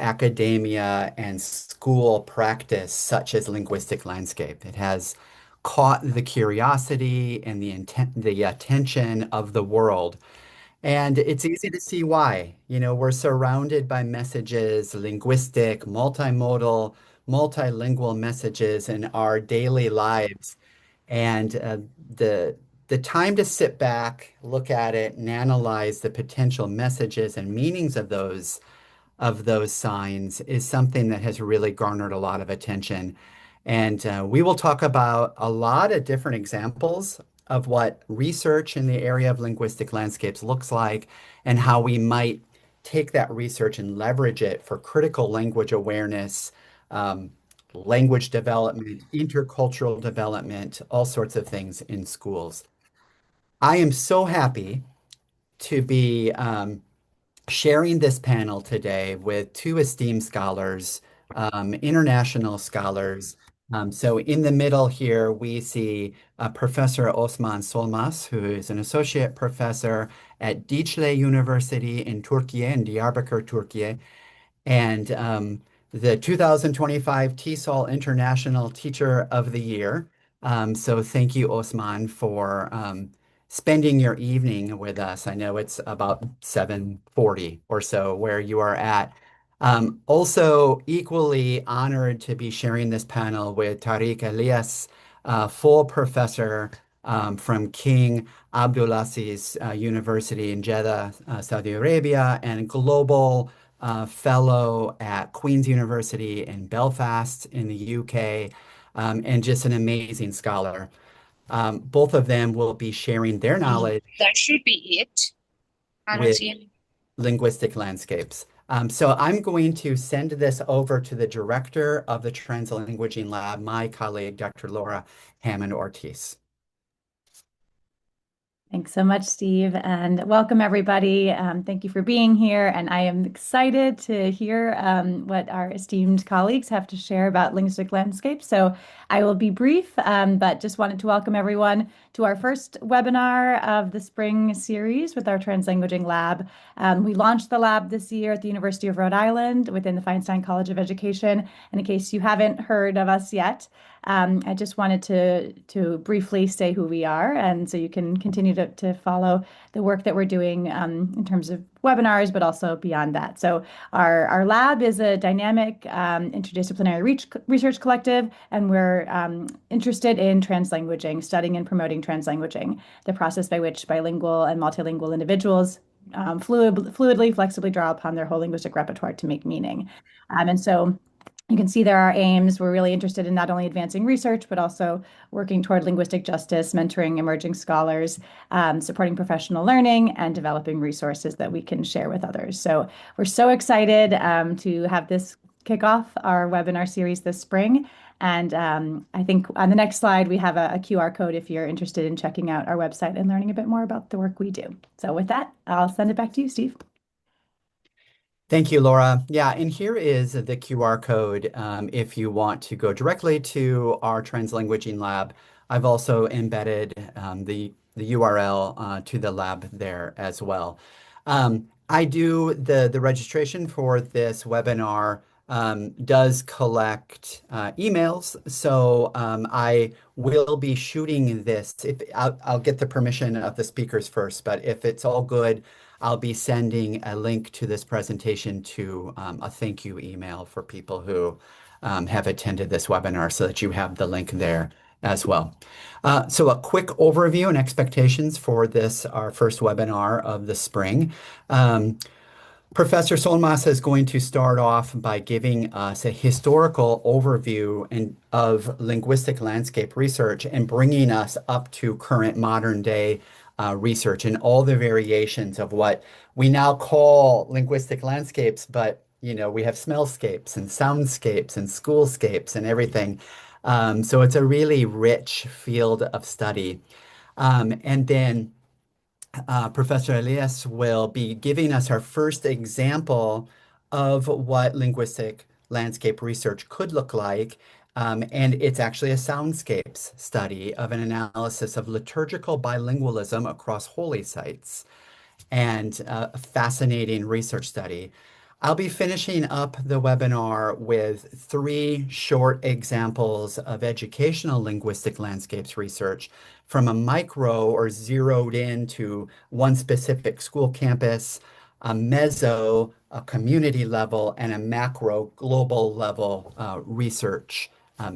academia and school practice such as linguistic landscape. It has caught the curiosity and the attention of the world. And it's easy to see why. We're surrounded by messages, linguistic, multimodal, multilingual messages in our daily lives. And the time to sit back, look at it, and analyze the potential messages and meanings of those signs is something that has really garnered a lot of attention. And we will talk about a lot of different examples of what research in the area of linguistic landscapes looks like and how we might take that research and leverage it for critical language awareness, language development, intercultural development, all sorts of things in schools. I am so happy to be sharing this panel today with two esteemed scholars, international scholars. So in the middle here, we see Professor Osman Solmaz, who is an associate professor at Dicle University in Turkey, in Diyarbakir, Turkey, and the 2025 TESOL International Teacher of the Year. So thank you, Osman, for spending your evening with us. I know it's about 7:40 or so where you are at. Also, equally honored to be sharing this panel with Tariq Elyas, full professor from King Abdulaziz University in Jeddah, Saudi Arabia, and global fellow at Queen's University in Belfast in the UK, and just an amazing scholar. Both of them will be sharing their knowledge That should be it. I don't with see any. linguistic landscapes. So I'm going to send this over to the director of the Translanguaging Lab, my colleague, Dr. Laura Hamman-Ortiz. Thanks so much, Steve, and welcome everybody. Thank you for being here, and I am excited to hear what our esteemed colleagues have to share about linguistic landscape. So I will be brief, but just wanted to welcome everyone to our first webinar of the spring series with our Translanguaging Lab. We launched the lab this year at the University of Rhode Island within the Feinstein College of Education. And in case you haven't heard of us yet, I just wanted to briefly say who we are, and so you can continue to follow the work that we're doing in terms of webinars, but also beyond that. So our lab is a dynamic interdisciplinary research collective, and we're interested in translanguaging, studying and promoting translanguaging, the process by which bilingual and multilingual individuals fluidly, flexibly draw upon their whole linguistic repertoire to make meaning. And so you can see there are aims. We're really interested in not only advancing research, but also working toward linguistic justice, mentoring emerging scholars, supporting professional learning, and developing resources that we can share with others. So we're so excited to have this kick off our webinar series this spring. And I think on the next slide, we have a QR code if you're interested in checking out our website and learning a bit more about the work we do. So with that, I'll send it back to you, Steve. Thank you, Laura. Yeah, and here is the QR code if you want to go directly to our Translanguaging Lab. I've also embedded the URL to the lab there as well. I do the registration for this webinar does collect emails, so I will be shooting this. I'll get the permission of the speakers first, but if it's all good, I'll be sending a link to this presentation to a thank you email for people who have attended this webinar so that you have the link there as well. So a quick overview and expectations for this, our first webinar of the spring. Professor Solmaz is going to start off by giving us a historical overview of linguistic landscape research and bringing us up to current modern day research and all the variations of what we now call linguistic landscapes, but we have smellscapes and soundscapes and schoolscapes and everything. So it's a really rich field of study. And then Professor Elyas will be giving us our first example of what linguistic landscape research could look like. And it's actually a soundscapes study of an analysis of liturgical bilingualism across holy sites, and a fascinating research study. I'll be finishing up the webinar with 3 short examples of educational linguistic landscapes research from a micro or zeroed in to one specific school campus, a meso, a community level, and a macro global level research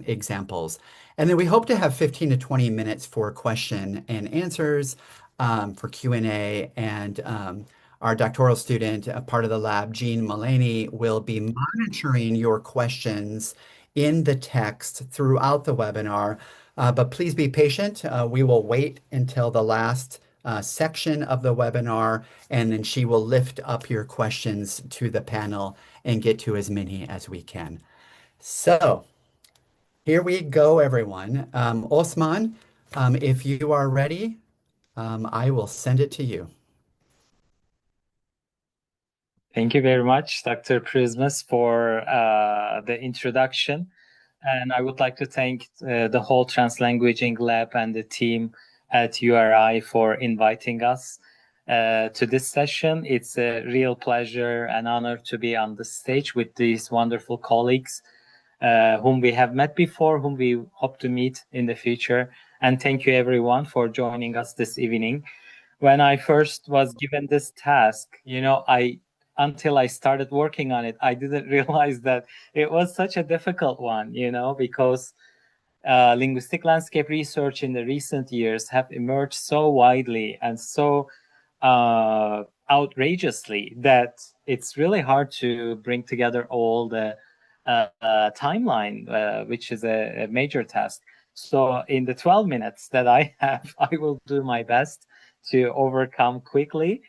examples. And then we hope to have 15 to 20 minutes for question and answers, for Q&A, and our doctoral student, a part of the lab, Jean Mullaney, will be monitoring your questions in the text throughout the webinar. But please be patient. We will wait until the last section of the webinar, and then she will lift up your questions to the panel and get to as many as we can. So here we go, everyone. Osman, if you are ready, I will send it to you. Thank you very much, Dr. Przymus, for the introduction. And I would like to thank the whole Translanguaging lab and the team at URI for inviting us to this session. It's a real pleasure and honor to be on the stage with these wonderful colleagues whom we have met before, whom we hope to meet in the future. And thank you, everyone, for joining us this evening. When I first was given this task, until I started working on it, I didn't realize that it was such a difficult one, because linguistic landscape research in the recent years have emerged so widely and so outrageously that it's really hard to bring together all the timeline, which is a major task. So in the 12 minutes that I have, I will do my best to overcome quickly.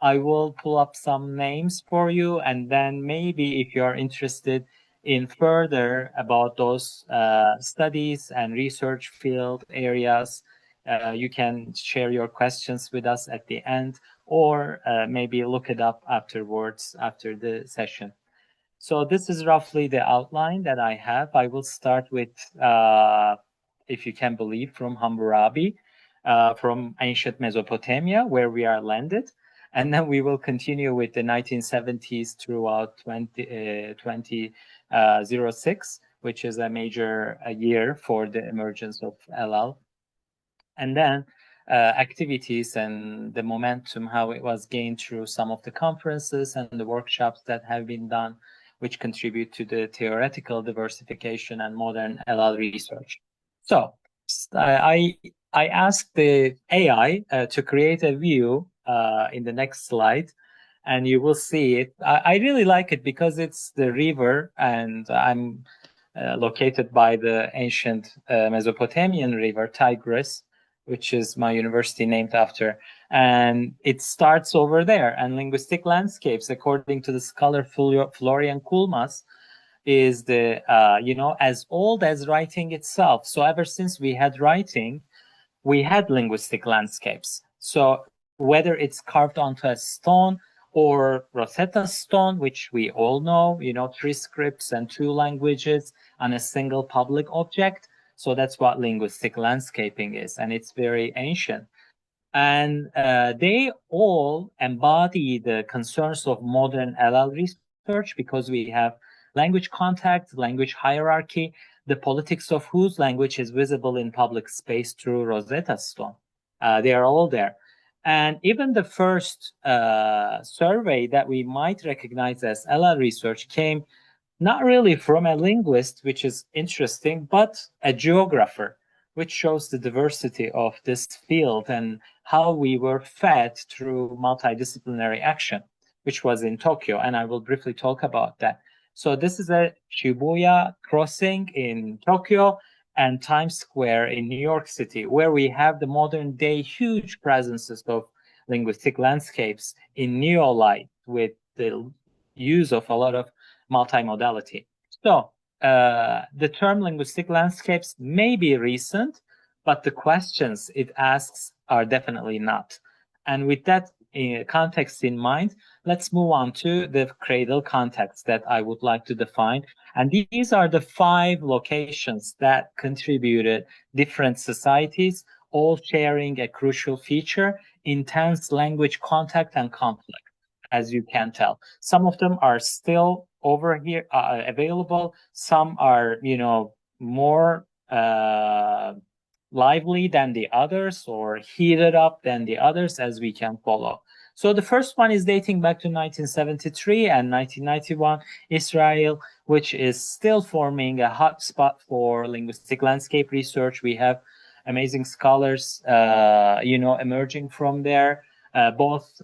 I will pull up some names for you, and then maybe if you are interested in further about those studies and research field areas, you can share your questions with us at the end, or maybe look it up afterwards after the session. So this is roughly the outline that I have. I will start with, if you can believe, from Hammurabi, from ancient Mesopotamia, where we are landed. And then we will continue with the 1970s throughout 2006, which is a major year for the emergence of LL. And then activities and the momentum, how it was gained through some of the conferences and the workshops that have been done, which contribute to the theoretical diversification and modern LL research. So I asked the AI to create a view in the next slide, and you will see it. I really like it because it's the river, and I'm located by the ancient Mesopotamian river Tigris, which is my university named after. And it starts over there. And linguistic landscapes, according to the scholar Florian Kulmas, is the, as old as writing itself. So ever since we had writing, we had linguistic landscapes. So whether it's carved onto a stone or Rosetta Stone, which we all know, 3 scripts and 2 languages on a single public object. So that's what linguistic landscaping is, and it's very ancient. And they all embody the concerns of modern LL research because we have language contact, language hierarchy, the politics of whose language is visible in public space through Rosetta Stone. They are all there. And even the first survey that we might recognize as LL research came not really from a linguist, which is interesting, but a geographer, which shows the diversity of this field and how we were fed through multidisciplinary action, which was in Tokyo. And I will briefly talk about that. So this is a Shibuya crossing in Tokyo and Times Square in New York City, where we have the modern day huge presences of linguistic landscapes in neolight with the use of a lot of multimodality. So the term linguistic landscapes may be recent, but the questions it asks are definitely not. And with that context in mind, let's move on to the cradle context that I would like to define. And these are the 5 locations that contributed different societies, all sharing a crucial feature: intense language contact and conflict. as you can tell. Some of them are still over here available. Some are, more lively than the others or heated up than the others, as we can follow. So the first one is dating back to 1973 and 1991, Israel, which is still forming a hot spot for linguistic landscape research. We have amazing scholars, emerging from there, both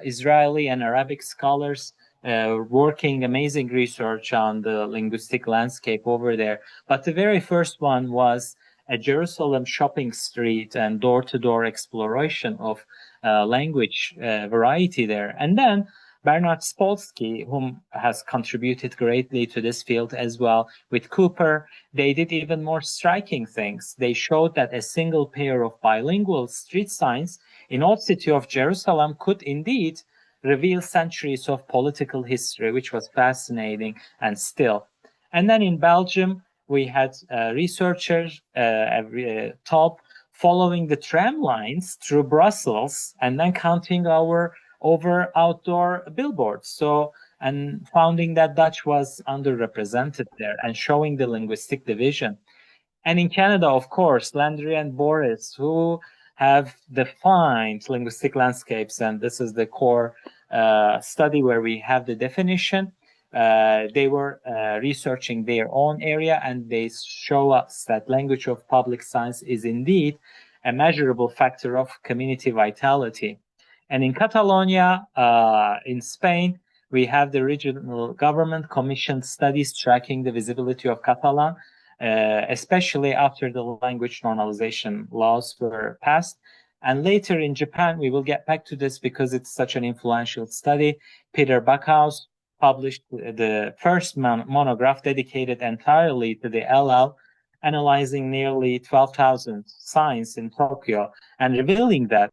Israeli and Arabic scholars working amazing research on the linguistic landscape over there. But the very first one was a Jerusalem shopping street and door-to-door exploration of language variety there. And then Bernard Spolsky, whom has contributed greatly to this field as well, with Cooper, they did even more striking things. They showed that a single pair of bilingual street signs in old city of Jerusalem could indeed reveal centuries of political history, which was fascinating and still. And then in Belgium, we had researchers top following the tram lines through Brussels and then counting over outdoor billboards. So, and finding that Dutch was underrepresented there and showing the linguistic division. And in Canada, of course, Landry and Boris, who have defined linguistic landscapes, and this is the core study where we have the definition. They were researching their own area, and they show us that language of public science is indeed a measurable factor of community vitality. And in Catalonia, in Spain, we have the regional government commissioned studies tracking the visibility of Catalan, especially after the language normalization laws were passed. And later in Japan, we will get back to this because it's such an influential study. Peter Backhaus published the first monograph dedicated entirely to the LL, analyzing nearly 12,000 signs in Tokyo and revealing that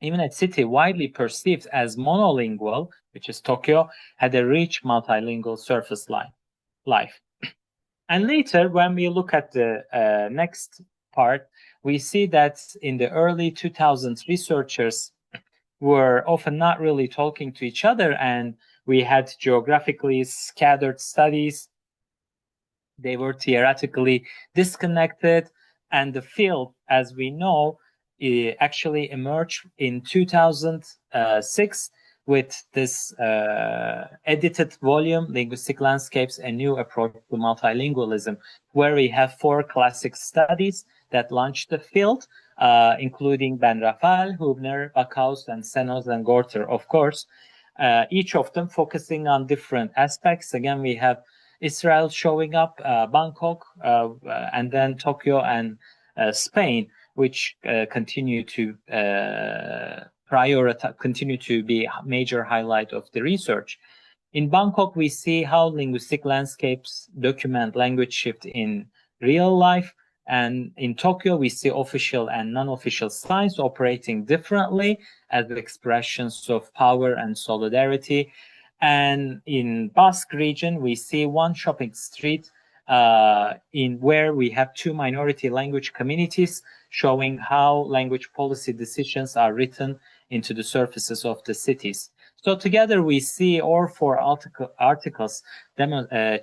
even a city widely perceived as monolingual, which is Tokyo, had a rich multilingual surface life. And later, when we look at the next part, we see that in the early 2000s, researchers were often not really talking to each other, and we had geographically scattered studies. They were theoretically disconnected, and the field, as we know, actually emerged in 2006 with this edited volume, Linguistic Landscapes, a New Approach to Multilingualism, where we have 4 classic studies that launched the field, including Ben Rafael, Hubner, Backhaus, and Senos and Gorter, of course, each of them focusing on different aspects. Again, we have Israel showing up, Bangkok, and then Tokyo and Spain, which continue to continue to be a major highlight of the research. In Bangkok, we see how linguistic landscapes document language shift in real life. And in Tokyo, we see official and non-official signs operating differently as expressions of power and solidarity. And in Basque region, we see one shopping street in where we have 2 minority language communities, showing how language policy decisions are written into the surfaces of the cities. So together we see all 4 articles,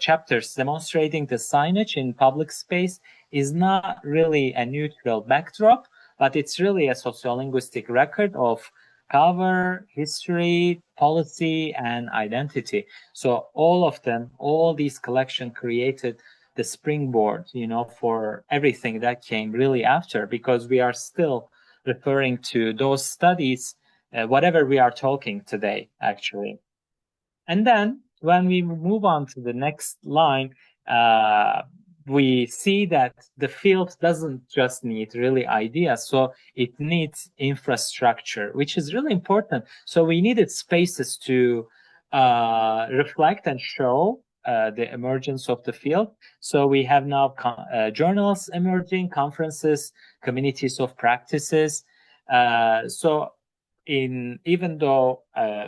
chapters demonstrating the signage in public space is not really a neutral backdrop, but it's really a sociolinguistic record of cover, history, policy, and identity. So all of them, all these collections created the springboard, for everything that came really after, because we are still referring to those studies, whatever we are talking today, actually. And then when we move on to the next line, we see that the field doesn't just need really ideas, so it needs infrastructure, which is really important. So we needed spaces to reflect and show the emergence of the field. So we have now journals emerging, conferences, communities of practices. So even though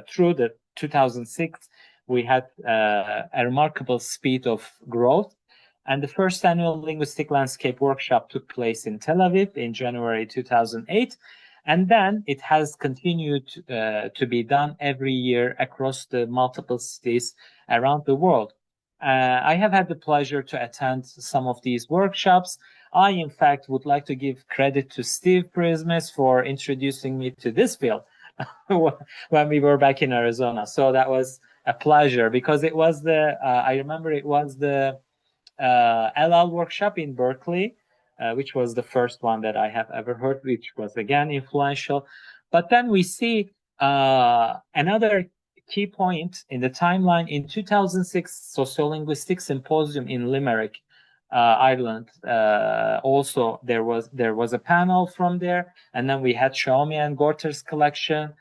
through the 2006, we had a remarkable speed of growth, and the first annual Linguistic Landscape Workshop took place in Tel Aviv in January 2008. And then it has continued to be done every year across the multiple cities around the world. I have had the pleasure to attend some of these workshops. I, in fact, would like to give credit to Steve Przymus for introducing me to this field when we were back in Arizona. So that was a pleasure, because it was I remember it was the LL workshop in Berkeley, which was the first one that I have ever heard, which was again influential. But then we see another key point in the timeline. In 2006 Sociolinguistic Symposium in Limerick, Ireland. Also, there was a panel from there, and then we had Xiaomi and Gorter's collection,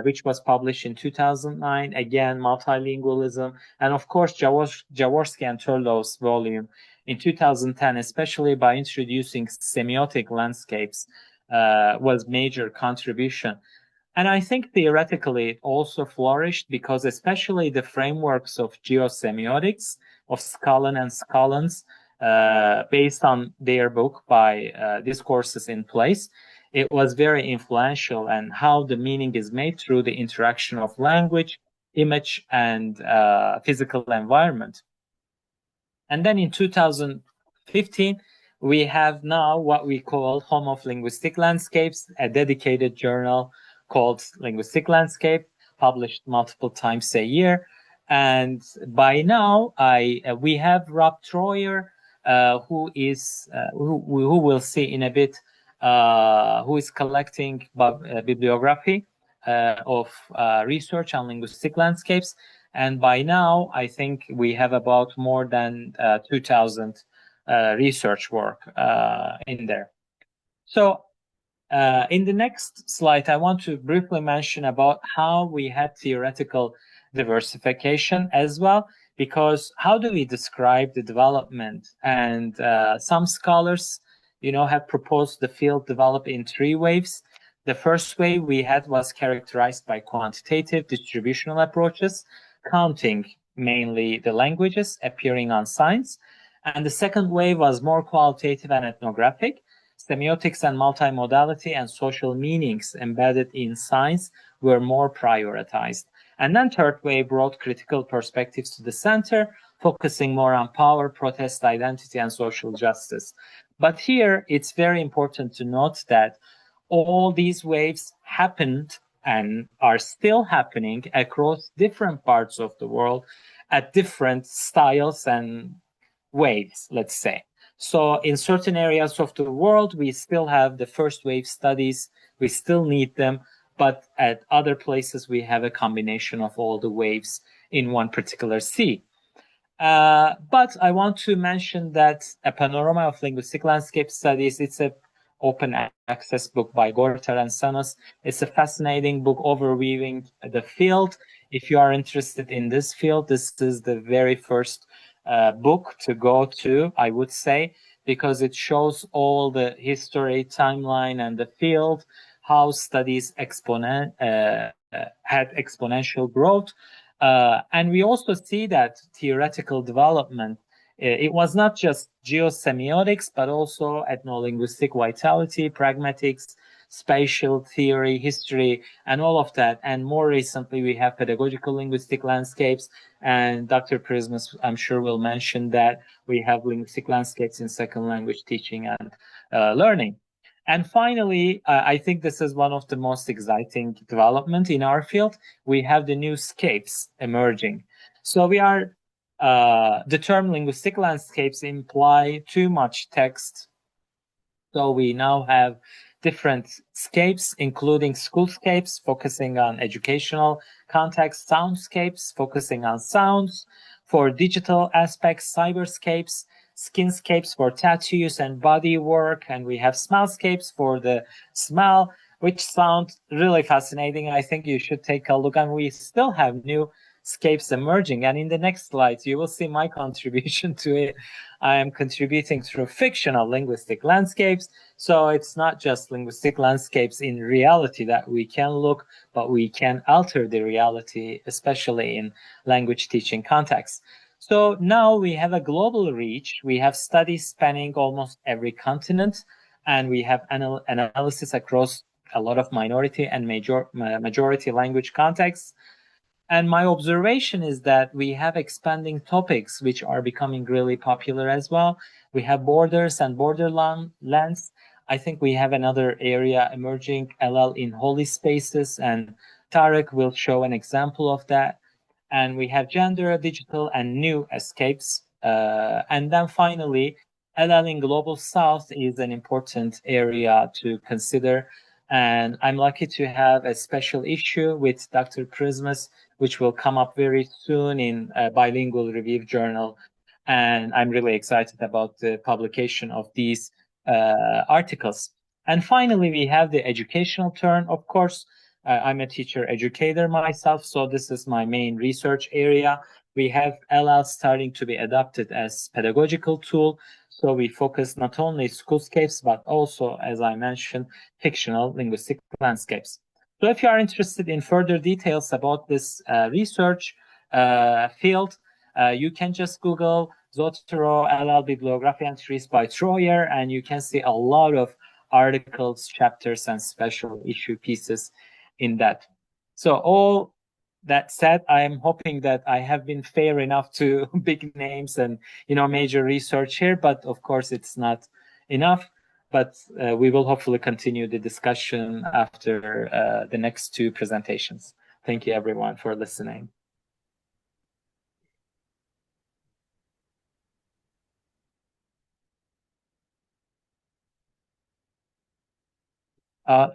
which was published in 2009. Again, multilingualism, and of course Jaworski and Turlow's volume in 2010, especially by introducing semiotic landscapes, was major contribution. And I think theoretically it also flourished, because especially the frameworks of geosemiotics of Scullin and Scullins, based on their book by Discourses in Place, it was very influential, and how the meaning is made through the interaction of language, image, and physical environment. And then in 2015, we have now what we call Home of Linguistic Landscapes, a dedicated journal called Linguistic Landscape, published multiple times a year. And by now, we have Rob Troyer, who we'll see in a bit, who is collecting bibliography of research on linguistic landscapes. And by now, I think we have about more than 2,000 research work in there. So in the next slide, I want to briefly mention about how we had theoretical diversification as well, because how do we describe the development? And some scholars, have proposed the field develop in 3 waves. The first wave we had was characterized by quantitative distributional approaches, counting mainly the languages appearing on signs. And the second wave was more qualitative and ethnographic. Semiotics and multimodality and social meanings embedded in signs were more prioritized. And then third wave brought critical perspectives to the center, focusing more on power, protest, identity, and social justice. But here, it's very important to note that all these waves happened and are still happening across different parts of the world at different styles and waves, let's say. So in certain areas of the world, we still have the first wave studies. We still need them. But at other places, we have a combination of all the waves in one particular sea. But I want to mention that A Panorama of Linguistic Landscape Studies, it's an open access book by Gorter and Sanos. It's a fascinating book overviewing the field. If you are interested in this field, this is the very first book to go to, I would say, because it shows all the history, timeline, and the field, how studies had exponential growth. And we also see that theoretical development, it was not just geosemiotics, but also ethnolinguistic vitality, pragmatics, spatial theory, history, and all of that. And more recently, we have pedagogical linguistic landscapes. And Dr. Przymus, I'm sure, will mention that we have linguistic landscapes in second language teaching and learning. And finally, I think this is one of the most exciting development in our field. We have the new scapes emerging. So we are, the term linguistic landscapes imply too much text. So we now have different scapes, including schoolscapes, focusing on educational context, soundscapes, focusing on sounds, for digital aspects, cyberscapes, skinscapes for tattoos and body work, and we have smellscapes for the smell, which sound really fascinating. I think you should take a look, and we still have new scapes emerging. And in the next slides, you will see my contribution to it. I am contributing through fictional linguistic landscapes. So it's not just linguistic landscapes in reality that we can look, but we can alter the reality, especially in language teaching contexts. So now we have a global reach. We have studies spanning almost every continent, and we have analysis across a lot of minority and majority language contexts. And my observation is that we have expanding topics which are becoming really popular as well. We have borders and borderlands. I think we have another area emerging, LL in holy spaces, and Tariq will show an example of that. And we have gender, digital, and new escapes. And then finally, LL in Global South is an important area to consider. And I'm lucky to have a special issue with Dr. Przymus, which will come up very soon in a bilingual review journal. And I'm really excited about the publication of these articles. And finally, we have the educational turn. Of course, I'm a teacher educator myself, so this is my main research area. We have LL starting to be adopted as pedagogical tool. So we focus not only schoolscapes, but also, as I mentioned, fictional linguistic landscapes. So if you are interested in further details about this research field, you can just Google Zotero LL Bibliography Entries by Troyer, and you can see a lot of articles, chapters, and special issue pieces in that. So all that said, I am hoping that I have been fair enough to big names and major research here, but of course it's not enough. But we will hopefully continue the discussion after the next two presentations. Thank you everyone for listening.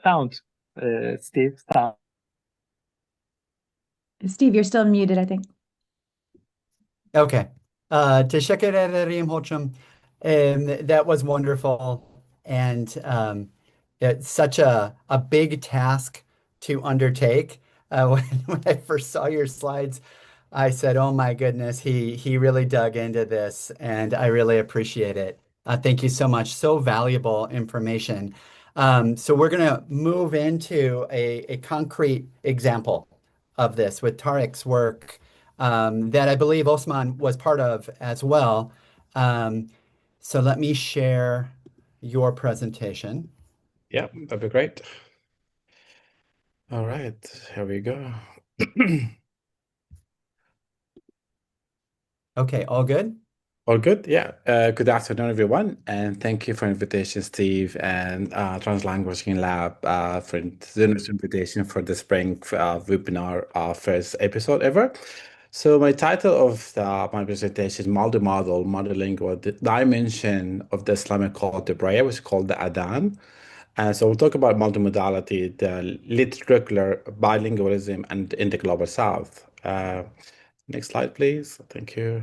Sound, Steve, sound. Steve, you're still muted, I think. Okay. Teşekkür ederim hocam. That was wonderful. And it's such a big task to undertake. When I first saw your slides, I said, "Oh my goodness, he really dug into this," and I really appreciate it. Thank you so much. So valuable information. So we're going to move into a concrete example of this with Tariq's work that I believe Osman was part of as well. So let me share your presentation. Yeah, that'd be great. All right, here we go. Okay, all good? All good? Yeah. Good afternoon, everyone, and thank you for invitation, Steve, and Translanguaging Lab for this invitation for the spring webinar first episode ever. So my title of my presentation is Multi-Model, Multilingual Dimension of the Islamic Call to Prayer, which is called the Adhan. So we'll talk about multimodality, the literary bilingualism, and in the Global South. Next slide, please. Thank you.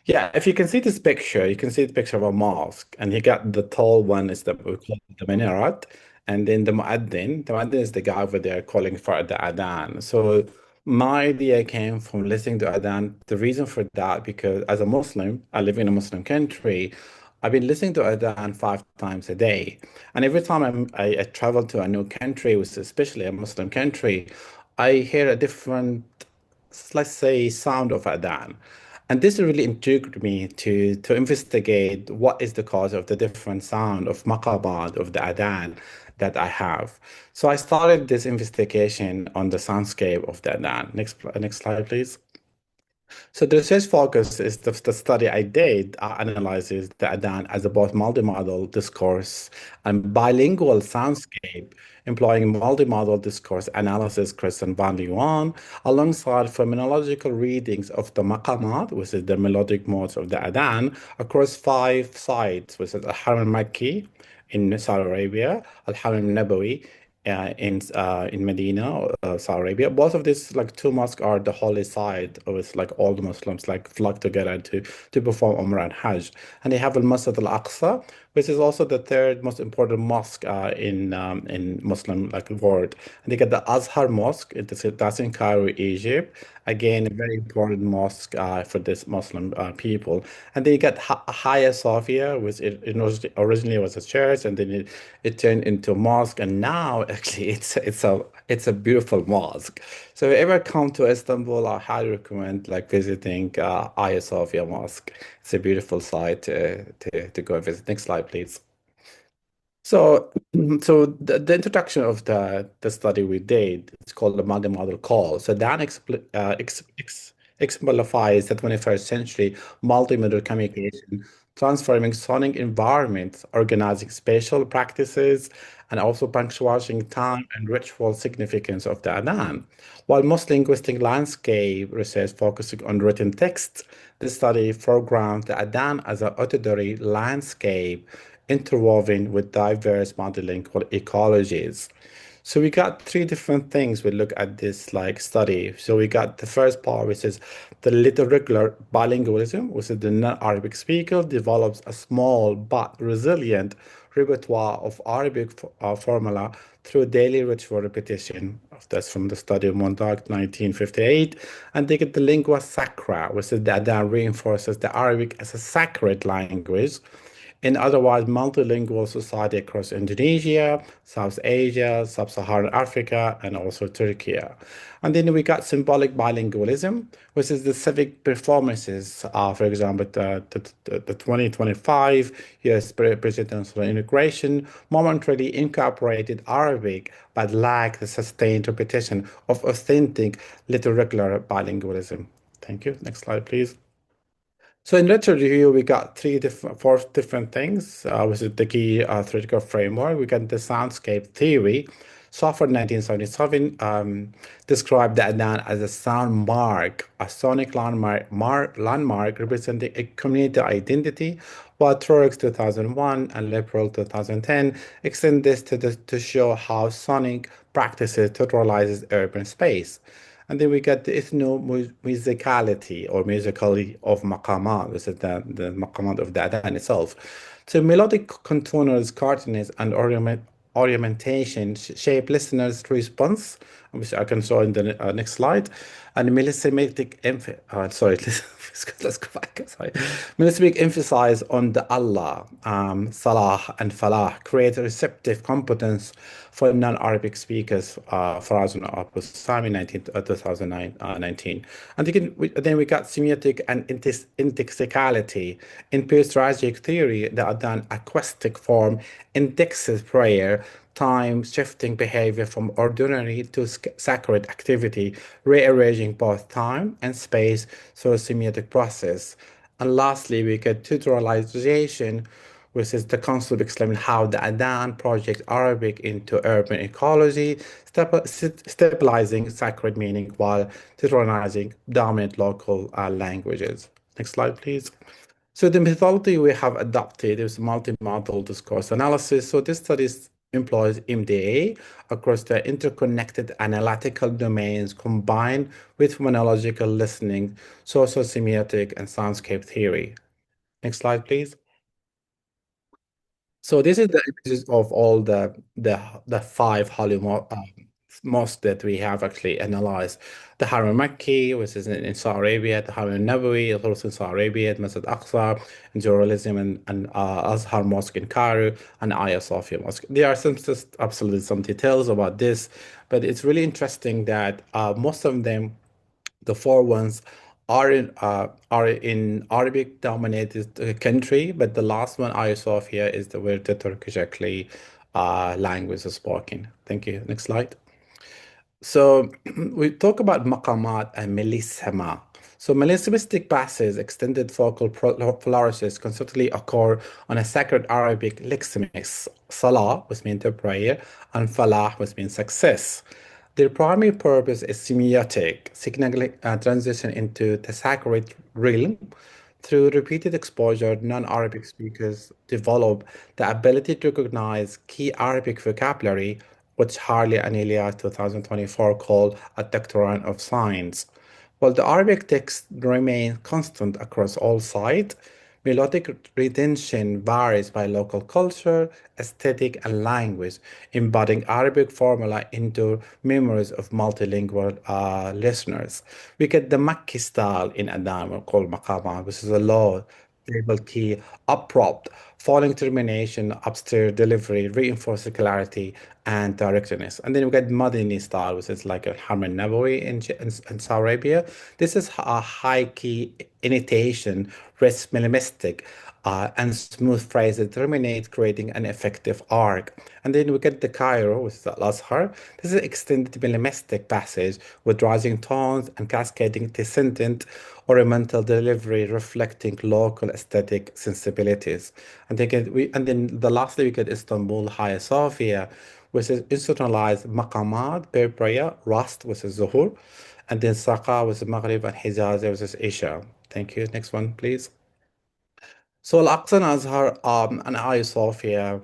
Yeah, if you can see this picture, you can see the picture of a mosque, and you got the tall one is we call it the minaret, and then the muaddin. The muaddin is the guy over there calling for the adhan. So my idea came from listening to adhan. The reason for that, because as a Muslim, I live in a Muslim country. I've been listening to adhan 5 times a day, and every time I travel to a new country, which is especially a Muslim country, I hear a different, let's say, sound of adhan. And this really intrigued me to investigate what is the cause of the different sound of maqamat, of the adhan that I have. So I started this investigation on the soundscape of the adhan. Next slide, please. So the research focus is the study I did analyzes the Adhan as a both multimodal discourse and bilingual soundscape, employing multimodal discourse analysis, Kristen Van Leeuwen, alongside phenomenological readings of the maqamat, which is the melodic modes of the Adhan, across 5 sites, which is Al-Haram al-Makki in Saudi Arabia, Al-Haram al-Nabawi in Medina, Saudi Arabia. Both of these like 2 mosques are the holy site of it's like all the Muslims like flock together to perform Umrah and Hajj. And they have Al Masjid Al Aqsa, which is also the 3rd most important mosque in Muslim like world. And they get the Azhar Mosque, that's in Cairo, Egypt. Again, a very important mosque for this Muslim people. And then you get Hagia Sophia, which originally was a church, and then it turned into a mosque, and now actually it's a beautiful mosque. So if you ever come to Istanbul, I highly recommend like visiting Hagia Sophia Mosque. It's a beautiful site to go and visit. Next slide, please. So, so the introduction of the study we did, it's called the multi-model call. So that exemplifies the 21st century multimodal communication, transforming sonic environments, organizing spatial practices, and also punctuating time and ritual significance of the Adhan. While most linguistic landscape research focusing on written text, this study foregrounds the Adhan as an auditory landscape interwoven with diverse multilingual ecologies. So we got three different things we look at this like study. So we got the first part, which is the literary bilingualism, which is the non-Arabic speaker develops a small but resilient repertoire of Arabic formula through daily ritual repetition. That's from the study of Montauk, 1958. And they get the lingua sacra, which is that reinforces the Arabic as a sacred language in otherwise multilingual society across Indonesia, South Asia, Sub-Saharan Africa, and also Turkey. And then we got symbolic bilingualism, which is the civic performances, for example, the 2025 US presidential inauguration momentarily incorporated Arabic, but lacked the sustained repetition of authentic literal bilingualism. Thank you. Next slide, please. So in literature review, we got four different things, which is the key theoretical framework. We got the soundscape theory. Software 1977 described the Adhan as a sound mark, a sonic landmark representing a community identity, while Troix 2001 and Liberal 2010 extend this to show how sonic practices totalizes urban space. And then we get the ethnomusicality or musicality of maqamat, which is the maqamat of the adhan itself. So melodic contours, cartoons, and ornamentation shape listeners' response, which I can show in the next slide. And melissemic sorry, let's go back. Sorry. Melissemic emphasize on the Allah, Salah, and Falah, create a receptive competence for non-Arabic speakers, Faraz Abu Sami, 2019. And then we got semiotic and indexicality. In post-tragic theory, the Adhan acoustic form indexes prayer, time shifting behavior from ordinary to sacred activity, rearranging both time and space through a semiotic process. And lastly, we get tutorialization, which is the concept explaining how the Adhan project Arabic into urban ecology, stabilizing sacred meaning while tutorializing dominant local languages. Next slide, please. So the methodology we have adopted is multimodal discourse analysis. So this study employs MDA across the interconnected analytical domains combined with phonological listening, socio-semiotic, and soundscape theory. Next slide, please. So this is the images of all the five holy mosques that we have actually analyzed. The Haram Makki, which is in Saudi Arabia, the Haram Nabawi, also in Saudi Arabia, Masjid Aqsa in Jerusalem, and Azhar Mosque in Cairo, and Hagia Sophia Mosque. There are just absolutely some details about this, but it's really interesting that most of them, the four ones, are in Arabic dominated country, but the last one I saw here is where the Turkish actually language is spoken. Thank you. Next slide. So we talk about maqamat and melissema. So melissemistic passages, extended vocal flourishes consistently occur on a sacred Arabic leximis. Salah, which means to prayer, and falah, which means success. Their primary purpose is semiotic, signaling a transition into the sacred realm. Through repeated exposure, non-Arabic speakers develop the ability to recognize key Arabic vocabulary, which Harley and Elias 2024 call a doctrine of signs. While the Arabic text remains constant across all sites, melodic retention varies by local culture, aesthetic, and language, embedding Arabic formula into memories of multilingual listeners. We get the Makki style in Adhan, called Maqama, which is a low stable key, abrupt, falling termination, upstairs delivery, reinforces clarity, and directness. And then we got Madini style, which is like a Harman Nabawi in Saudi Arabia. This is a high key intonation, rest minimalistic, and smooth phrases terminate, creating an effective arc. And then we get the Cairo, which is the Al-Azhar. This is extended minimalistic passage with rising tones and cascading descendant ornamental delivery reflecting local aesthetic sensibilities. And then the lastly we get Istanbul Hagia Sophia, which is institutionalized maqamat per prayer, Rast, which is Zuhur, and then Saqa, which is Maghrib, and Hijaz, which is Isha. Thank you. Next one, please. So Al-Aqsa and Azhar and Hagia Sophia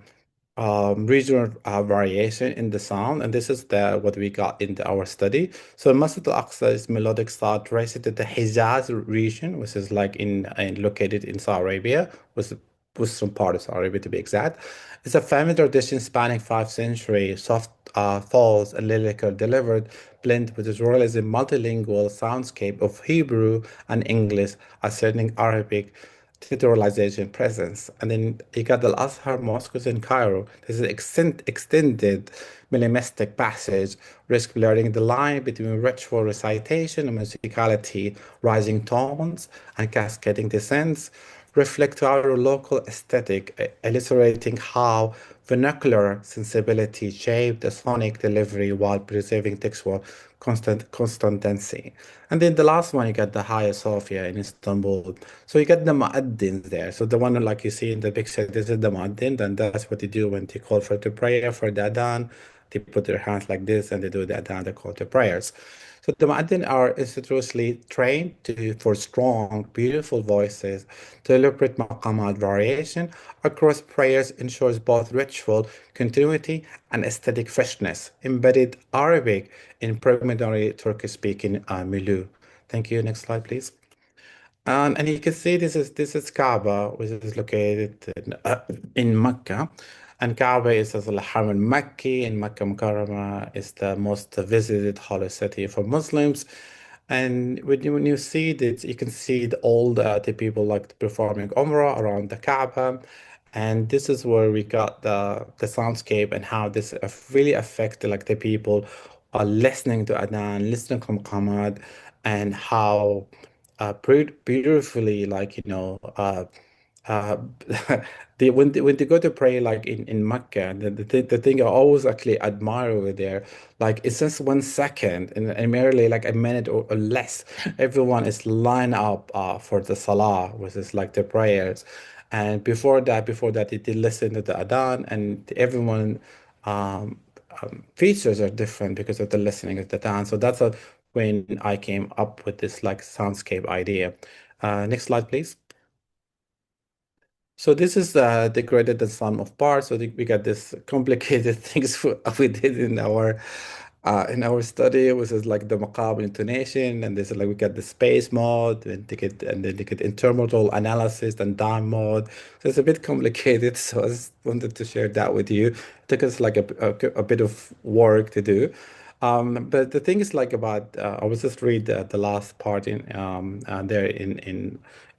regional variation in the sound, and this is what we got in our study. So Masjid al-Aqsa is melodic style traced to the Hijaz region, which is like located in Saudi Arabia, was western part of Saudi Arabia to be exact. It's a family tradition spanning 5th century, soft falls and lyrical delivered blend with its realism multilingual soundscape of Hebrew and English, asserting Arabic territorialization presence. And then you got the Al-Azhar mosques in Cairo. This is extended minimalistic passage, risk blurring the line between ritual recitation and musicality, rising tones and cascading descents, reflect our local aesthetic, illustrating how vernacular sensibility shaped the sonic delivery while preserving textual constancy. And then the last one, you got the Hagia Sophia in Istanbul. So you get the muaddins there. So the one like you see in the picture, this is the muaddin, and that's what they do when they call for the prayer, for the adhan. They put their hands like this and they do the adhan, they call the prayers. So the muaddin are institutionally trained for strong, beautiful voices to interpret maqamat variation across prayers ensures both ritual continuity and aesthetic freshness, embedded Arabic in predominantly Turkish-speaking milieu. Thank you. Next slide, please. And you can see this is Kaaba, which is located in Mecca. And Kaaba is as al-Haram al-Makki, and Mecca Mukarrama is the most visited holy city for Muslims. And when you see that, you can see all the people like performing Umrah around the Kaaba. And this is where we got the soundscape and how this really affected like the people are listening to Adhan, listening to Muhammad, and how beautifully like uh, when they go to pray like in Mecca, the thing I always actually admire over there, like it's just 1 second and merely like a minute or less, everyone is lined up for the salah, which is like the prayers. And before that, they listen to the adhan, and everyone um, features are different because of the listening of the adhan. So that's when I came up with this like soundscape idea. Next slide, please. So this is the graded the sum of parts. So we got this complicated things we did in our study, which is like the maqam intonation, and this is like we got the space mode, and then they get intermodal analysis and dime mode. So it's a bit complicated. So I just wanted to share that with you. It took us like a bit of work to do. But the thing is like about I was just read the last part in there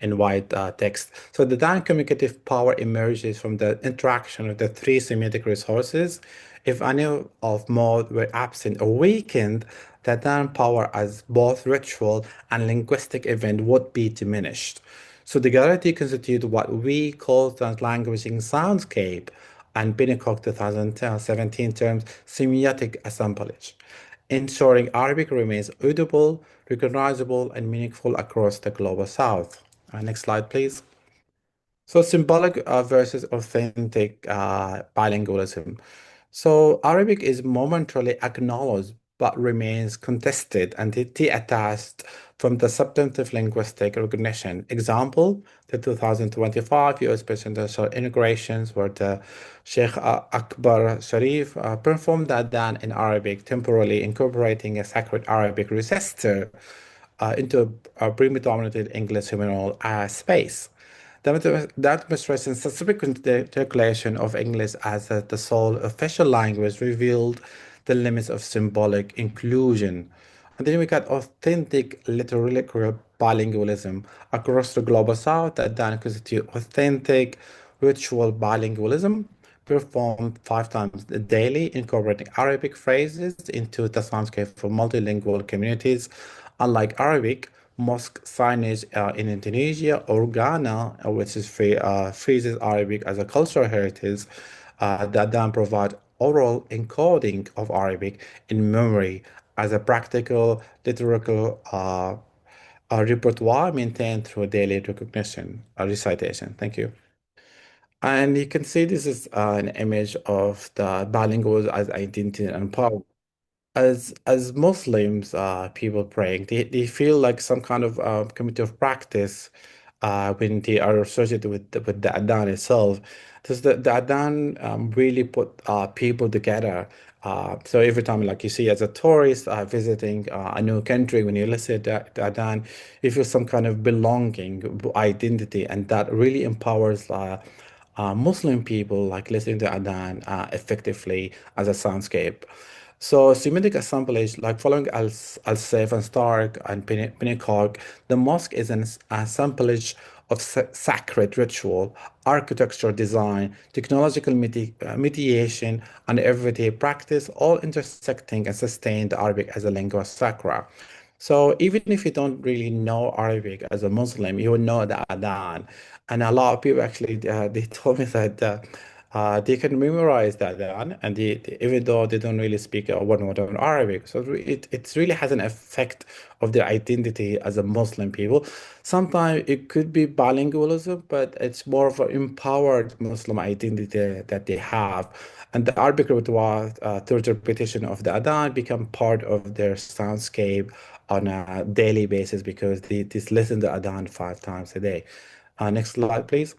in white text. So the dynamic communicative power emerges from the interaction of the three semantic resources. If any of mode were absent or weakened, the dynamic power as both ritual and linguistic event would be diminished. So the duality constitute what we call translanguaging soundscape and Binnycock 2017 terms semiotic assemblage, ensuring Arabic remains audible, recognizable, and meaningful across the global South. Next slide, please. So symbolic versus authentic bilingualism. So Arabic is momentarily acknowledged but remains contested and detached from the substantive linguistic recognition. Example, the 2025 US presidential inaugurations where the Sheikh Akbar Sharif performed the Adhan in Arabic, temporarily incorporating a sacred Arabic register into a predominantly English hymnal space. That demonstration subsequent declaration of English as the sole official language revealed the limits of symbolic inclusion. And then we got authentic literal bilingualism across the global south that then constitute authentic ritual bilingualism, performed 5 times daily, incorporating Arabic phrases into the soundscape for multilingual communities. Unlike Arabic, mosque signage in Indonesia or Ghana, which is freezes Arabic as a cultural heritage, that then provide oral encoding of Arabic in memory as a practical liturgical repertoire maintained through daily recognition, recitation. Thank you. And you can see this is an image of the bilinguals as identity and power. As Muslims, people praying, they feel like some kind of community of practice when they are associated with the Adhan itself. Does the Adhan really put people together? So every time, like you see, as a tourist visiting a new country, when you listen to the Adhan, you feel some kind of belonging, identity, and that really empowers Muslim people, like listening to Adhan effectively as a soundscape. So Semitic assemblage, like following Al-Saif and Stark and Pennycock, the mosque is an assemblage of sacred ritual, architecture design, technological mediation, and everyday practice, all intersecting and sustain the Arabic as a lingua sacra. So even if you don't really know Arabic as a Muslim, you will know the Adhan. And a lot of people actually they told me that they can memorize the Adhan, and even though they don't really speak one word of Arabic, so it really has an effect of their identity as a Muslim people. Sometimes it could be bilingualism, but it's more of an empowered Muslim identity that they have. And the Arabic repertoire, through repetition of the Adhan, become part of their soundscape on a daily basis because they just listen to Adhan 5 times a day. Next slide, please.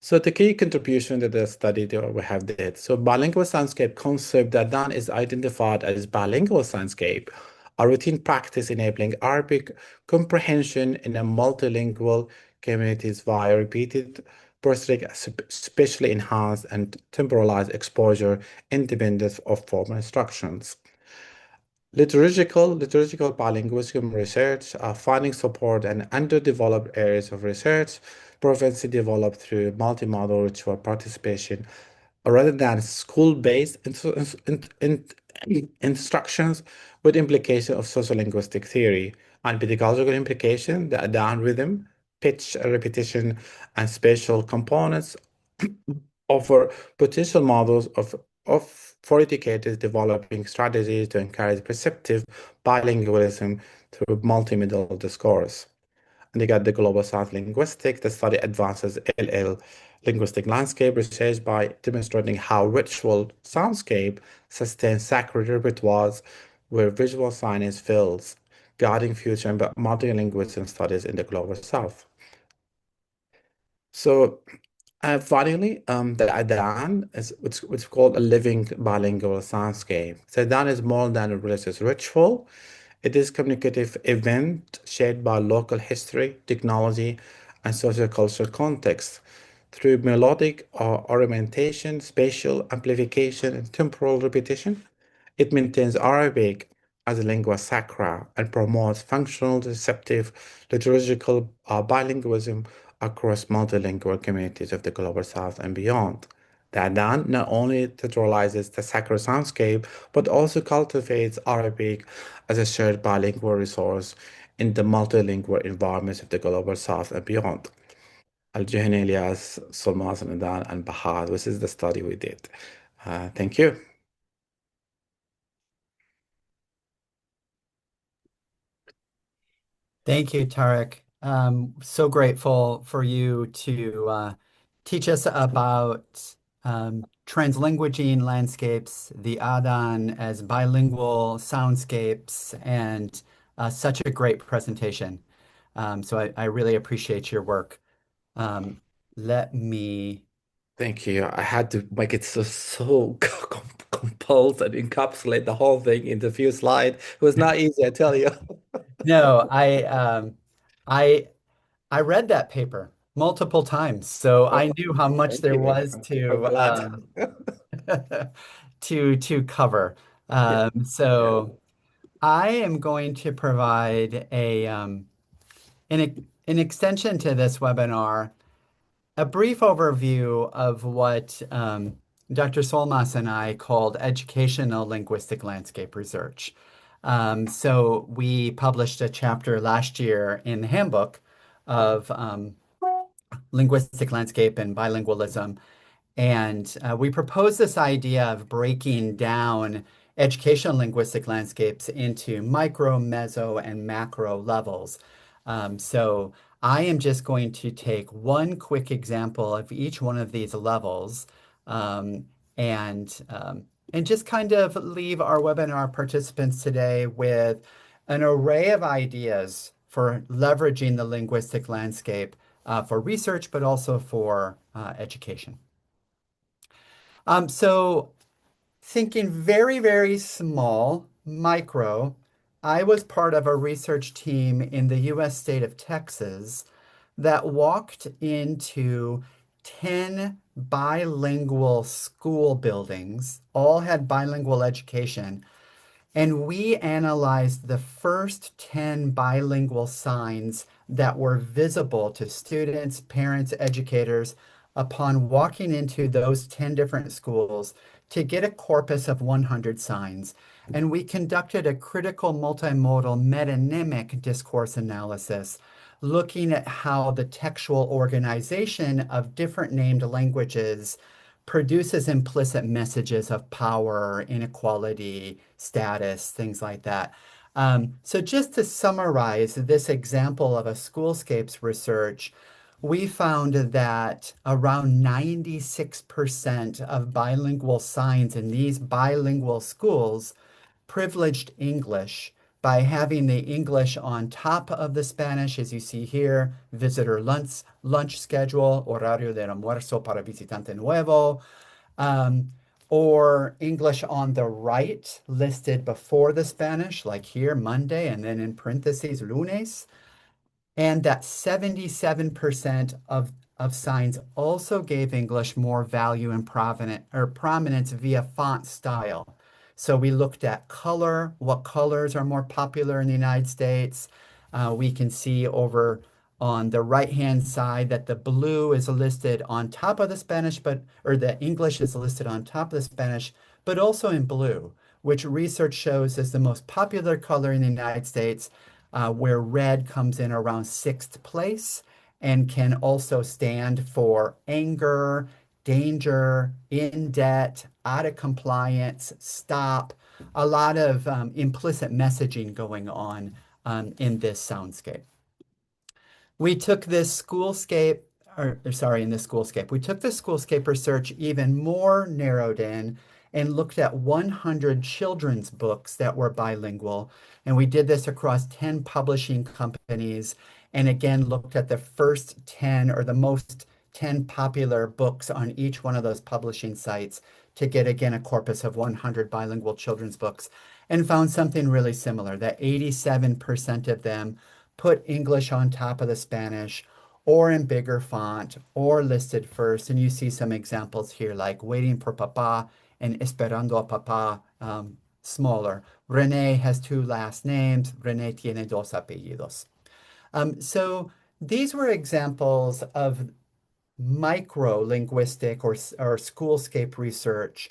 So the key contribution to the study that we have did. So bilingual soundscape concept that then is identified as bilingual soundscape, a routine practice enabling Arabic comprehension in a multilingual communities via repeated prosthetic, spatially enhanced and temporalized exposure independent of formal instructions. Liturgical bilingualism research, finding support and underdeveloped areas of research, proficiency developed through multimodal ritual participation, rather than school-based instructions with implication of sociolinguistic theory and pedagogical implication, the Adan rhythm, pitch, repetition, and spatial components offer potential models for educators developing strategies to encourage perceptive bilingualism through multimodal discourse. And you got the Global South Linguistic, the study advances LL linguistic landscape research by demonstrating how ritual soundscape sustains sacred repertoires where visual signage fills, guiding future and multilingualism studies in the Global South. So finally, the Adhan is what's called a living bilingual soundscape. So Adhan is more than a religious ritual. It is a communicative event shaped by local history, technology, and sociocultural context. Through melodic ornamentation, spatial amplification, and temporal repetition, it maintains Arabic as a lingua sacra and promotes functional, receptive, liturgical bilingualism across multilingual communities of the Global South and beyond. The Adhan not only totalizes the sacred soundscape, but also cultivates Arabic as a shared bilingual resource in the multilingual environments of the Global South and beyond. Al-Juhani, Elyas, Solmaz, Nadan, and Bahad. This is the study we did. Thank you. Thank you, Tariq. So grateful for you to teach us about translanguaging landscapes, the Adan as bilingual soundscapes, and such a great presentation. So I really appreciate your work. Let me. Thank you. I had to make it so composed and encapsulate the whole thing into a few slides. It was not easy, I tell you. No, I I read that paper multiple times, so I knew how much Thank there you. was I'm to glad. to cover. Yeah, yeah. So I am going to provide an extension to this webinar a brief overview of what Dr. Solmas and I called educational linguistic landscape research. So we published a chapter last year in the handbook of linguistic landscape and bilingualism. And we proposed this idea of breaking down educational linguistic landscapes into micro, meso, and macro levels. So I am just going to take one quick example of each one of these levels um, and and just kind of leave our webinar participants today with an array of ideas for leveraging the linguistic landscape for research, but also for education. So thinking very, very small, micro, I was part of a research team in the US state of Texas that walked into 10 bilingual school buildings, all had bilingual education, and we analyzed the first 10 bilingual signs that were visible to students, parents, educators upon walking into those 10 different schools to get a corpus of 100 signs. And we conducted a critical multimodal metonymic discourse analysis, looking at how the textual organization of different named languages produces implicit messages of power, inequality, status, things like that. So just to summarize this example of a schoolscapes research, we found that around 96% of bilingual signs in these bilingual schools privileged English by having the English on top of the Spanish, as you see here, visitor lunch schedule, horario de almuerzo para visitante nuevo, um, or English on the right listed before the Spanish, like here, Monday, and then in parentheses, lunes. And that 77% of signs also gave English more value and prominence via font style. So we looked at color, what colors are more popular in the United States. We can see over on the right-hand side that the blue is listed on top of the Spanish, or the English is listed on top of the Spanish, but also in blue, which research shows is the most popular color in the United States, where red comes in around sixth place and can also stand for anger, danger, in debt, out of compliance, stop, a lot of implicit messaging going on in this soundscape. We took this schoolscape, or sorry, in this schoolscape, we took the schoolscape research even more narrowed in and looked at 100 children's books that were bilingual. And we did this across 10 publishing companies. And again, looked at the first 10 or the most 10 popular books on each one of those publishing sites to get, again, a corpus of 100 bilingual children's books, and found something really similar, that 87% of them put English on top of the Spanish or in bigger font or listed first. And you see some examples here like Waiting for Papa and Esperando a Papa, smaller. René has two last names. René tiene dos apellidos. So these were examples of micro-linguistic or schoolscape research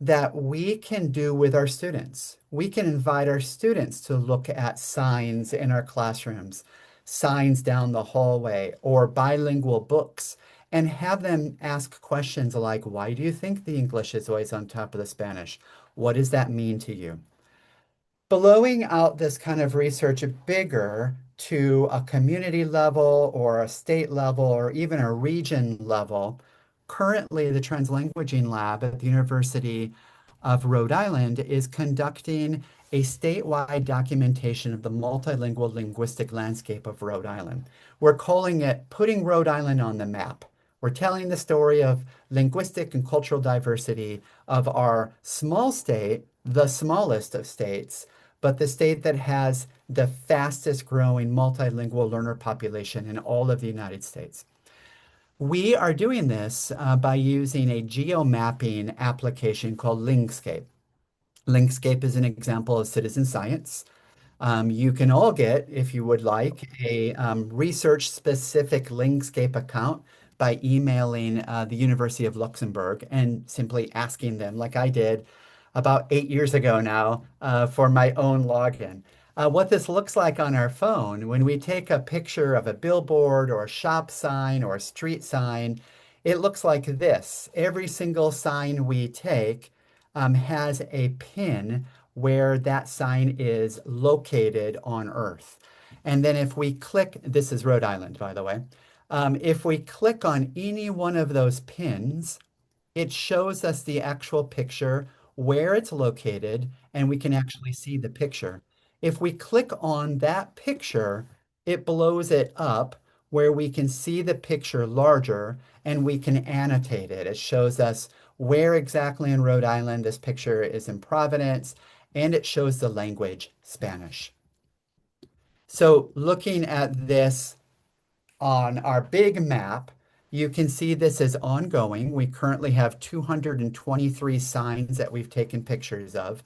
that we can do with our students. We can invite our students to look at signs in our classrooms, signs down the hallway, or bilingual books, and have them ask questions like, why do you think the English is always on top of the Spanish? What does that mean to you? Blowing out this kind of research bigger to a community level or a state level or even a region level, currently the Translanguaging Lab at the University of Rhode Island is conducting a statewide documentation of the multilingual linguistic landscape of Rhode Island. We're calling it Putting Rhode Island on the Map. We're telling the story of linguistic and cultural diversity of our small state, the smallest of states, but the state that has the fastest growing multilingual learner population in all of the United States. We are doing this by using a geomapping application called Linguistic. Linguistic is an example of citizen science. You can all get, if you would like, a research-specific Linguistic account by emailing the University of Luxembourg and simply asking them, like I did about 8 years ago now, for my own login. What this looks like on our phone, when we take a picture of a billboard or a shop sign or a street sign, it looks like this. Every single sign we take has a pin where that sign is located on Earth. And then if we click, this is Rhode Island, by the way. If we click on any one of those pins, it shows us the actual picture, where it's located, and we can actually see the picture. If we click on that picture, it blows it up where we can see the picture larger and we can annotate it. It shows us where exactly in Rhode Island this picture is in Providence, and it shows the language Spanish. So looking at this on our big map, you can see this is ongoing. We currently have 223 signs that we've taken pictures of.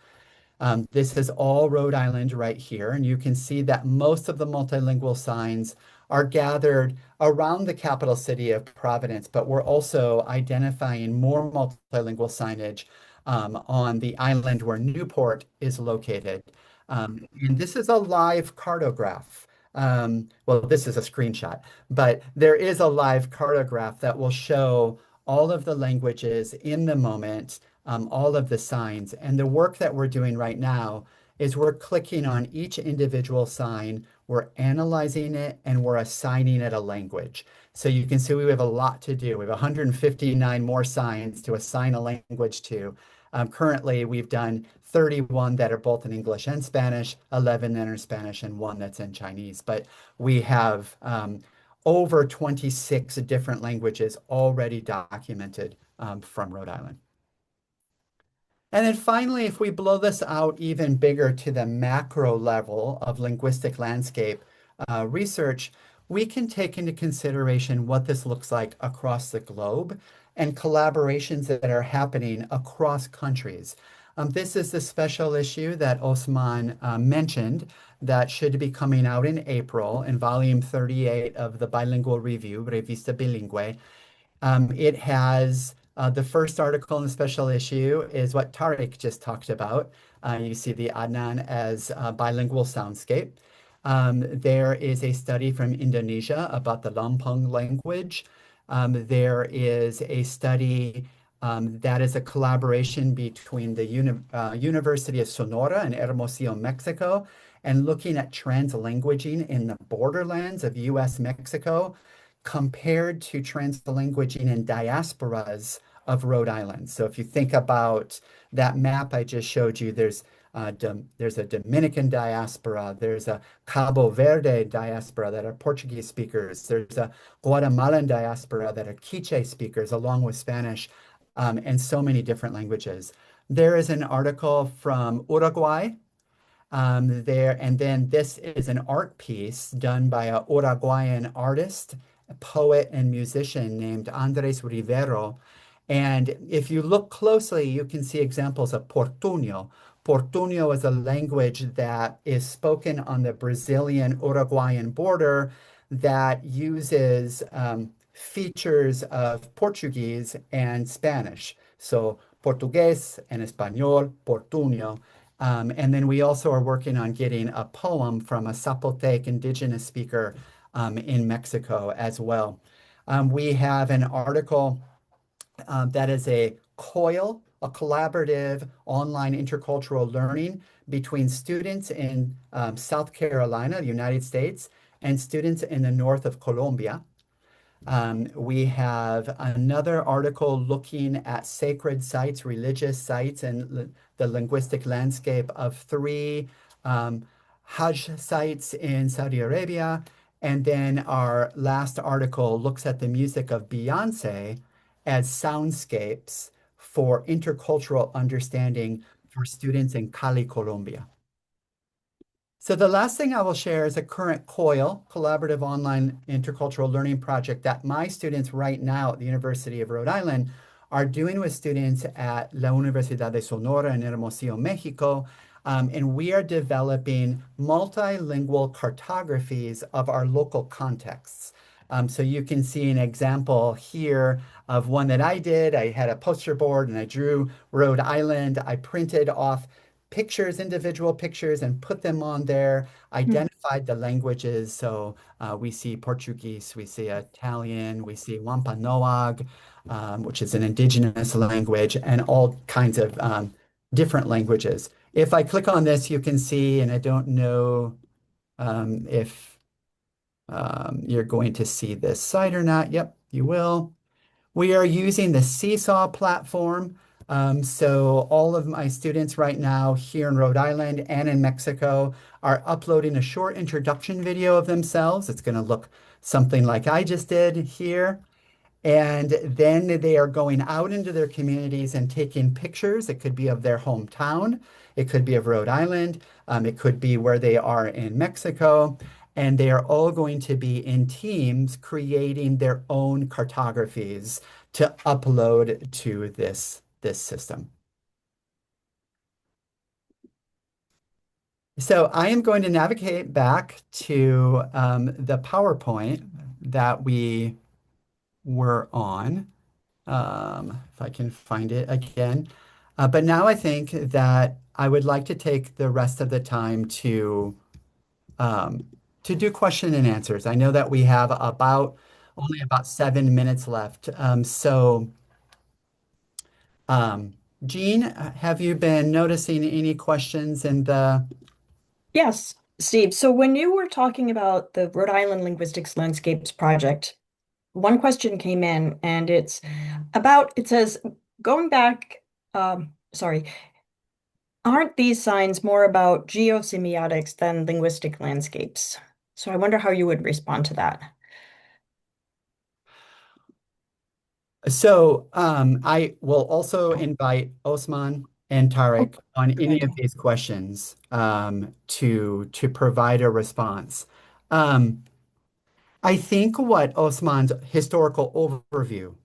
This is all Rhode Island right here, and you can see that most of the multilingual signs are gathered around the capital city of Providence, but we're also identifying more multilingual signage on the island where Newport is located. And this is a live cartograph. Well, this is a screenshot, but there is a live cartograph that will show all of the languages in the moment, all of the signs. And the work that we're doing right now is we're clicking on each individual sign, we're analyzing it, and we're assigning it a language. So you can see we have a lot to do. We have 159 more signs to assign a language to. Currently, we've done 31 that are both in English and Spanish, 11 that are in Spanish, and one that's in Chinese. But we have over 26 different languages already documented from Rhode Island. And then finally, if we blow this out even bigger to the macro level of linguistic landscape research, we can take into consideration what this looks like across the globe and collaborations that are happening across countries. This is the special issue that Osman mentioned that should be coming out in April in volume 38 of the Bilingual Review, Revista Bilingüe. It has the first article in the special issue is what Tariq just talked about. You see the Adnan as bilingual soundscape. There is a study from Indonesia about the Lampung language. There is a study that is a collaboration between the University of Sonora and Hermosillo, Mexico, and looking at translanguaging in the borderlands of US-Mexico compared to translanguaging in diasporas of Rhode Island. So if you think about that map I just showed you, there's a Dominican diaspora, there's a Cabo Verde diaspora that are Portuguese speakers, there's a Guatemalan diaspora that are Quiche speakers along with Spanish, and so many different languages. There is an article from Uruguay there, and then this is an art piece done by a Uruguayan artist, a poet and musician named Andres Rivero. And if you look closely, you can see examples of Portuño. Portuño is a language that is spoken on the Brazilian-Uruguayan border that uses features of Portuguese and Spanish. So Portugués and Español, Portuño. And then we also are working on getting a poem from a Zapotec indigenous speaker in Mexico as well. We have an article that is a COIL, a collaborative online intercultural learning between students in South Carolina, the United States, and students in the north of Colombia. We have another article looking at sacred sites, religious sites, and the linguistic landscape of 3 Hajj sites in Saudi Arabia. And then our last article looks at the music of Beyonce as soundscapes for intercultural understanding for students in Cali, Colombia. So the last thing I will share is a current COIL, Collaborative Online Intercultural Learning Project, that my students right now at the University of Rhode Island are doing with students at La Universidad de Sonora in Hermosillo, Mexico. And we are developing multilingual cartographies of our local contexts. So you can see an example here of one that I did. I had a poster board and I drew Rhode Island. I printed off pictures, individual pictures, and put them on there, identified the languages. So we see Portuguese, we see Italian, we see Wampanoag, which is an indigenous language, and all kinds of different languages. If I click on this, you can see, and I don't know if you're going to see this site or not. Yep, you will. We are using the Seesaw platform. So all of my students right now here in Rhode Island and in Mexico are uploading a short introduction video of themselves. It's going to look something like I just did here. And then they are going out into their communities and taking pictures. It could be of their hometown. It could be of Rhode Island. It could be where they are in Mexico. And they are all going to be in teams creating their own cartographies to upload to this system. So I am going to navigate back to the PowerPoint that we were on, if I can find it again. But now I think that I would like to take the rest of the time to do question and answers. I know that we have only about 7 minutes left. Jean, have you been noticing any questions in the? Yes, Steve. So when you were talking about the Rhode Island Linguistics Landscapes project, one question came in and it says, going back, sorry, aren't these signs more about geosemiotics than linguistic landscapes? So I wonder how you would respond to that. So I will also invite Osman and Tariq on any of these questions to provide a response. I think what Osman's historical overview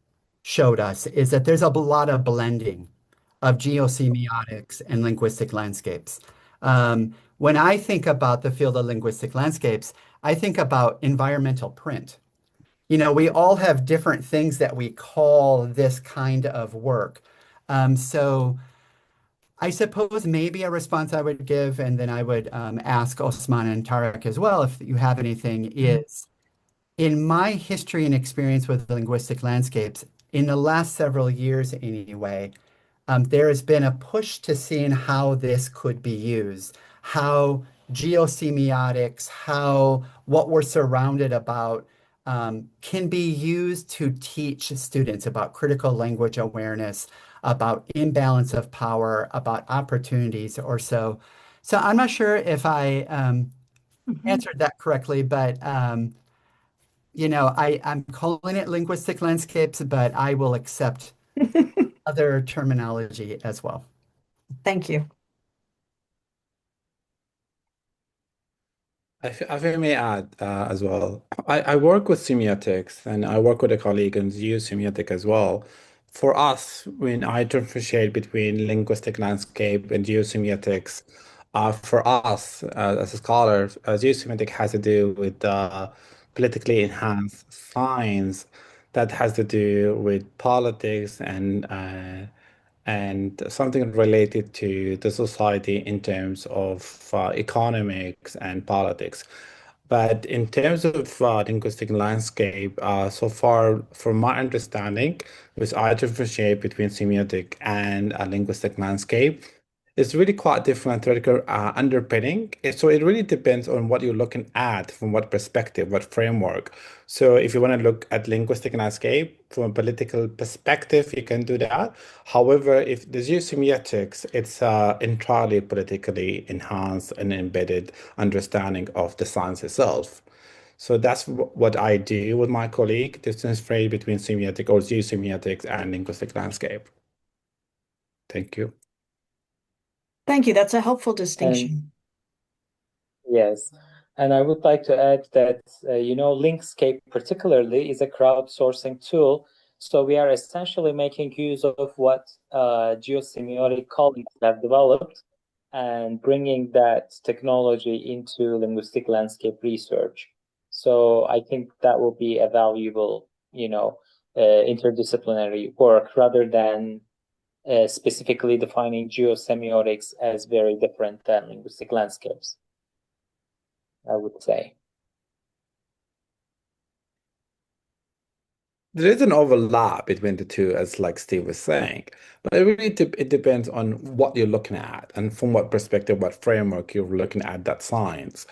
showed us is that there's a lot of blending of geosemiotics and linguistic landscapes. When I think about the field of linguistic landscapes, I think about environmental print. You know, we all have different things that we call this kind of work. So I suppose maybe a response I would give, and then I would ask Osman and Tariq as well, if you have anything, is in my history and experience with linguistic landscapes, in the last several years anyway, there has been a push to seeing how this could be used, how geosemiotics, how what we're surrounded about can be used to teach students about critical language awareness, about imbalance of power, about opportunities or so. So I'm not sure if I answered that correctly, but you know, I'm calling it linguistic landscapes, but I will accept other terminology as well. Thank you. If I may add as well, I work with semiotics and I work with a colleague and use semiotic as well. For us, when I differentiate between linguistic landscape and geosemiotics, for us as a scholar, geosemiotic has to do with politically enhanced science that has to do with politics and something related to the society in terms of economics and politics. But in terms of linguistic landscape, so far, from my understanding, which I differentiate between semiotic and a linguistic landscape, it's really quite different theoretical underpinning. So it really depends on what you're looking at, from what perspective, what framework. So if you want to look at linguistic landscape from a political perspective, you can do that. However, if the geosemiotics, it's entirely politically enhanced and embedded understanding of the science itself. So that's what I do with my colleague, differentiate between semiotic or geosemiotics and linguistic landscape. Thank you. Thank you. That's a helpful And distinction. yes, and I would like to add that, Linkscape particularly is a crowdsourcing tool. So we are essentially making use of what geosemiotic colleagues have developed and bringing that technology into linguistic landscape research. So I think that will be a valuable, interdisciplinary work rather than specifically defining geosemiotics as very different than linguistic landscapes, I would say. There is an overlap between the two, as like Steve was saying, but it really it depends on what you're looking at and from what perspective, what framework you're looking at that science.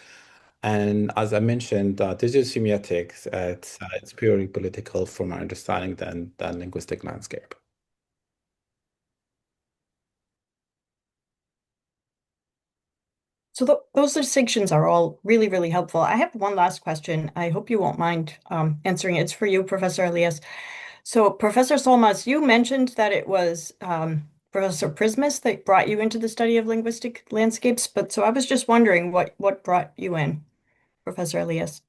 And as I mentioned, digital semiotics, it's purely political from my understanding than linguistic landscape. So those distinctions are all really, really helpful. I have one last question. I hope you won't mind answering it. It's for you, Professor Elyas. So, Professor Solmaz, you mentioned that it was Professor Przymus that brought you into the study of linguistic landscapes, but so I was just wondering what brought you in, Professor Elyas.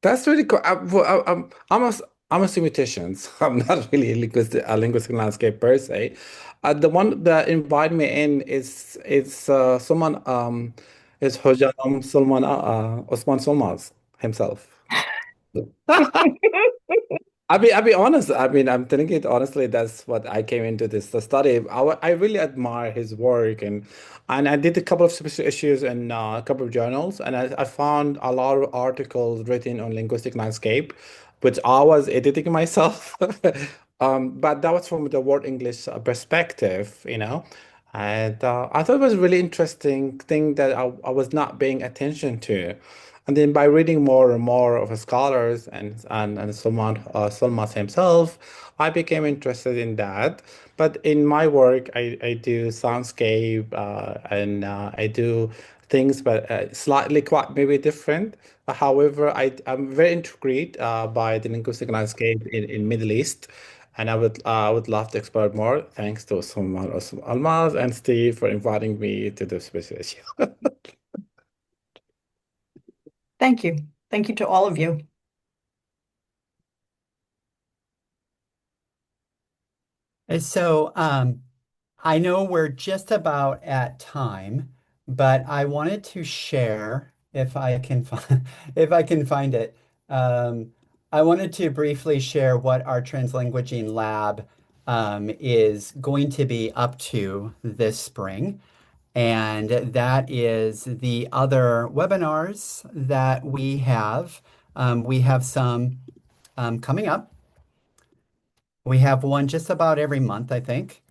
That's really cool. I'm a semiotician, so I'm not really a linguistic landscape per se. The one that invited me in is someone is Hojam Salman Osman Solmaz himself. I'll be honest. I mean, I'm telling it honestly. That's what I came into this to study. I really admire his work, and I did a couple of special issues in a couple of journals, and I found a lot of articles written on linguistic landscape, which I was editing myself. But that was from the word English perspective, you know. And I thought it was a really interesting thing that I was not paying attention to. And then by reading more and more of the scholars and Solmas himself, I became interested in that. But in my work, I do soundscape and I do things, but slightly quite maybe different. However, I'm very intrigued by the linguistic landscape in Middle East, and I would love to explore more. Thanks to Almaz and Steve for inviting me to this special issue. Thank you. Thank you to all of you. And so I know we're just about at time, but I wanted to share, if I can find, if I can find it. Um, I wanted to briefly share what our Translanguaging lab is going to be up to this spring. And that is the other webinars that we have. We have some coming up. We have one just about every month, I think.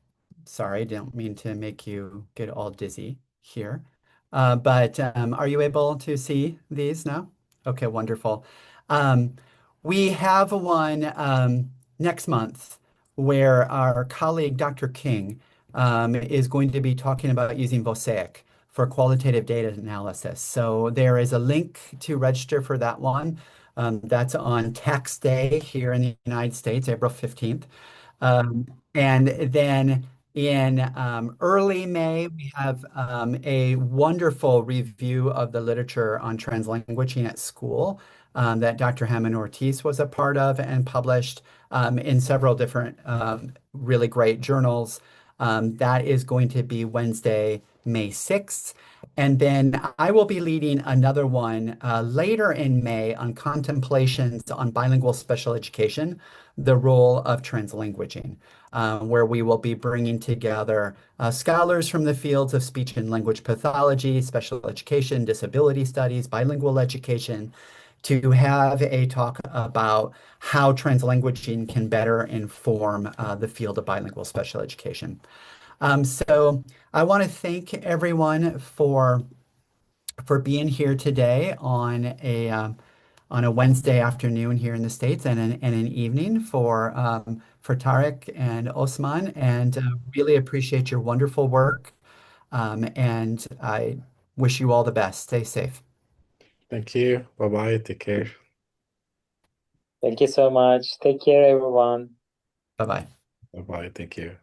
Sorry, don't mean to make you get all dizzy here. But are you able to see these now? Okay, wonderful. Um, we have one next month where our colleague, Dr. King, is going to be talking about using Mosaic for qualitative data analysis. So there is a link to register for that one. That's on Tax Day here in the United States, April 15th. And then in early May, we have a wonderful review of the literature on translanguaging at school that Dr. Hamman-Ortiz was a part of and published in several different really great journals. That is going to be Wednesday, May 6th. And then I will be leading another one later in May on contemplations on bilingual special education, the role of translanguaging, where we will be bringing together scholars from the fields of speech and language pathology, special education, disability studies, bilingual education, to have a talk about how translanguaging can better inform the field of bilingual special education. So I want to thank everyone for being here today on a Wednesday afternoon here in the States and an evening for Tariq and Osman, and really appreciate your wonderful work. And I wish you all the best. Stay safe. Thank you. Bye bye. Take care. Thank you so much. Take care, everyone. Bye bye. Bye bye. Thank you.